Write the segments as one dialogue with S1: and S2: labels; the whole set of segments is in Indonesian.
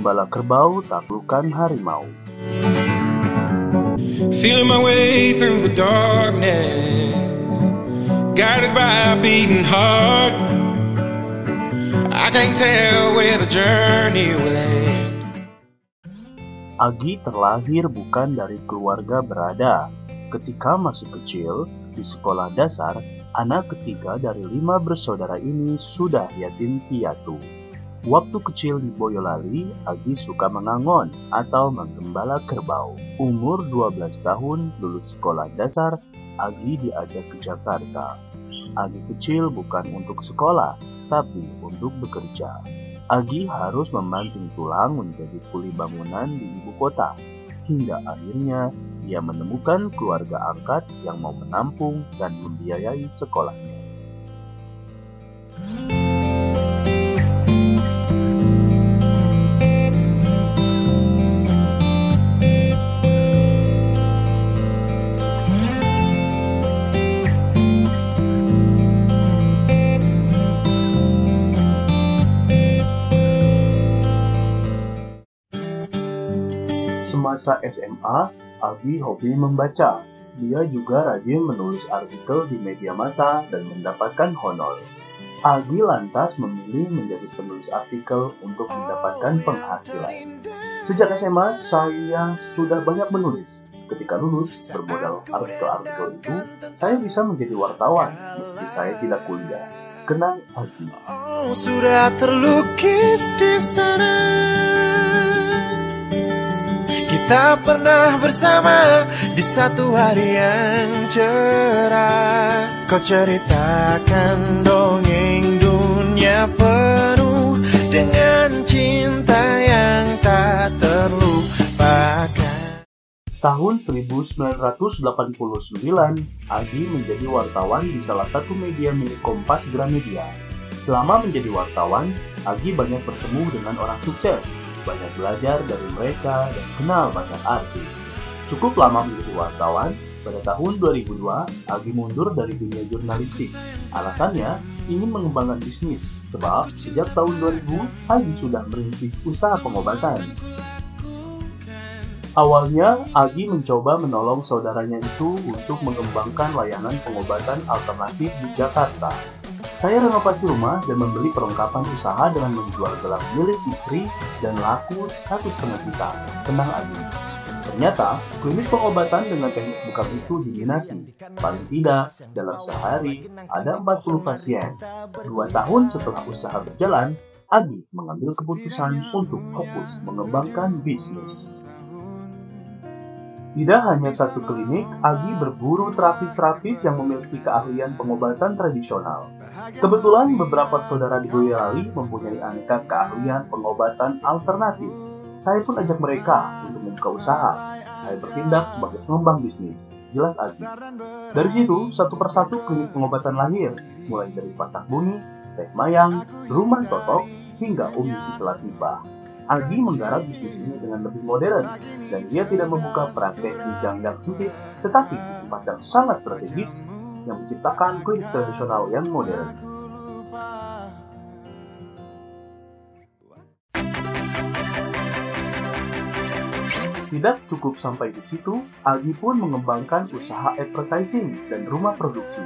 S1: Gembala kerbau taklukan harimau.
S2: Feeling my way through the darkness, guided by a beating heart. I can't tell where the journey will end.
S1: Agi terlahir bukan dari keluarga berada. Ketika masih kecil, di sekolah dasar, anak ketiga dari 5 bersaudara ini sudah yatim piatu. Waktu kecil di Boyolali, Agi suka mengangon atau menggembala kerbau. Umur 12 tahun, lulus sekolah dasar, Agi diajak ke Jakarta. Agi kecil bukan untuk sekolah, tapi untuk bekerja. Agi harus membanting tulang menjadi kuli bangunan di ibu kota. Hingga akhirnya, ia menemukan keluarga angkat yang mau menampung dan membiayai sekolahnya. Semasa SMA, Agi hobi membaca. Dia juga rajin menulis artikel di media massa dan mendapatkan honor. Agi lantas memilih menjadi penulis artikel untuk mendapatkan penghasilan. Sejak SMA, saya sudah banyak menulis. Ketika lulus, bermodal artikel-artikel itu, saya bisa menjadi wartawan meski saya tidak kuliah. Kenang Agi.
S2: Sudah terlukis di sana. Kita pernah bersama di satu hari yang cerah. Kau ceritakan dongeng dunia penuh dengan cinta yang tak terlupakan.
S1: Tahun 1989, Agi menjadi wartawan di salah satu media milik Kompas Gramedia. Selama menjadi wartawan, Agi banyak bertemu dengan orang sukses, banyak belajar dari mereka dan kenal banyak artis. Cukup lama menjadi wartawan, pada tahun 2002, Agi mundur dari dunia jurnalistik. Alasannya, ingin mengembangkan bisnis, sebab sejak tahun 2000, Agi sudah merintis usaha pengobatan. Awalnya, Agi mencoba menolong saudaranya itu untuk mengembangkan layanan pengobatan alternatif di Jakarta. Saya renovasi rumah dan membeli perlengkapan usaha dengan menjual gelang milik istri dan laku 1,5 juta. Tenang Agi. Ternyata, klinik pengobatan dengan teknik buka itu diminati. Paling tidak, dalam sehari ada 40 pasien. 2 tahun setelah usaha berjalan, Agi mengambil keputusan untuk fokus mengembangkan bisnis. Tidak hanya satu klinik, Agi berburu terapis-terapis yang memiliki keahlian pengobatan tradisional. Kebetulan beberapa saudara di Boyolali mempunyai aneka keahlian pengobatan alternatif. Saya pun ajak mereka untuk membuka usaha. Saya bertindak sebagai pengembang bisnis, jelas Agi. Dari situ, satu persatu klinik pengobatan lahir, mulai dari Pasak Bumi, Teh Mayang, Rumah Totok, hingga Umi Si Latifah. Agi menggarap bisnis ini dengan lebih modern, dan dia tidak membuka praktek di gang-gang sempit, tetapi di tempat yang sangat strategis yang menciptakan klinik tradisional yang modern. Tidak cukup sampai di situ, Agi pun mengembangkan usaha advertising dan rumah produksi.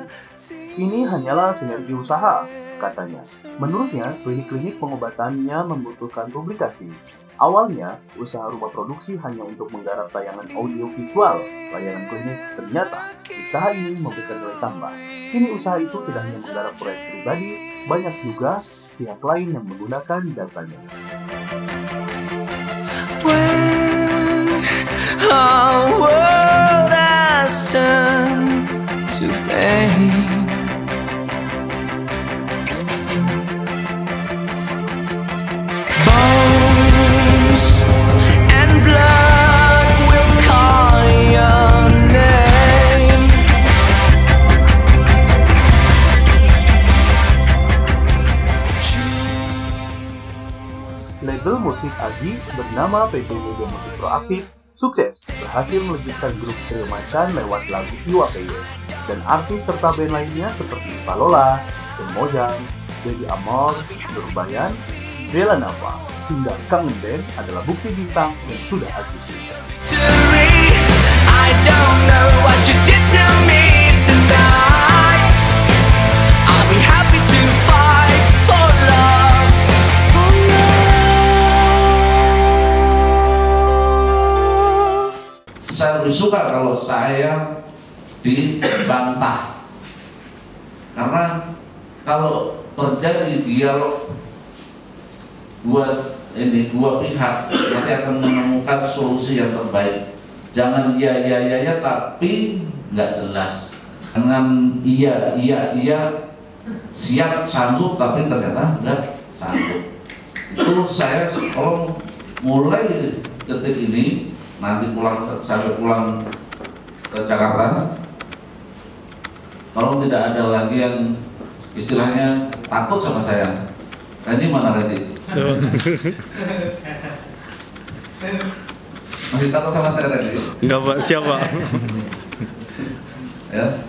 S1: Ini hanyalah sinergi usaha, katanya. Menurutnya, klinik-klinik pengobatannya membutuhkan publikasi. Awalnya, usaha rumah produksi hanya untuk menggarap tayangan audio visual. Layanan klinik ternyata usaha ini memberikan nilai tambah. Kini usaha itu tidak hanya menggarap proyek pribadi, banyak juga pihak lain yang menggunakan jasanya.
S2: Our world has turned to pain. Bones and blood will call your name.
S1: Label musik Agi bernama PT Media Musik Proaktif sukses berhasil melejitkan grup Trio Macan lewat lagu Iwapeye dan artis serta band lainnya seperti Palola, Mojang, Dedi Amor, Durbayan, Bella Nava hingga Kangen Band adalah bukti bintang yang sudah Aziz berikan.
S2: I don't know what you did to me tonight. I'll be happy to fight for love, for love.
S3: Saya lebih suka kalau saya dibantah, karena kalau terjadi dialog dua pihak nanti akan menemukan solusi yang terbaik. Jangan iya tapi nggak jelas. Dengan iya siap sanggup tapi ternyata nggak sanggup. Itu saya kalau mulai detik ini nanti sampai pulang ke Jakarta, kalau tidak ada lagi yang istilahnya takut sama saya. Randy mana Randy? Masih takut sama saya Randy?
S4: Enggak Pak, siap Pak.
S3: Ya.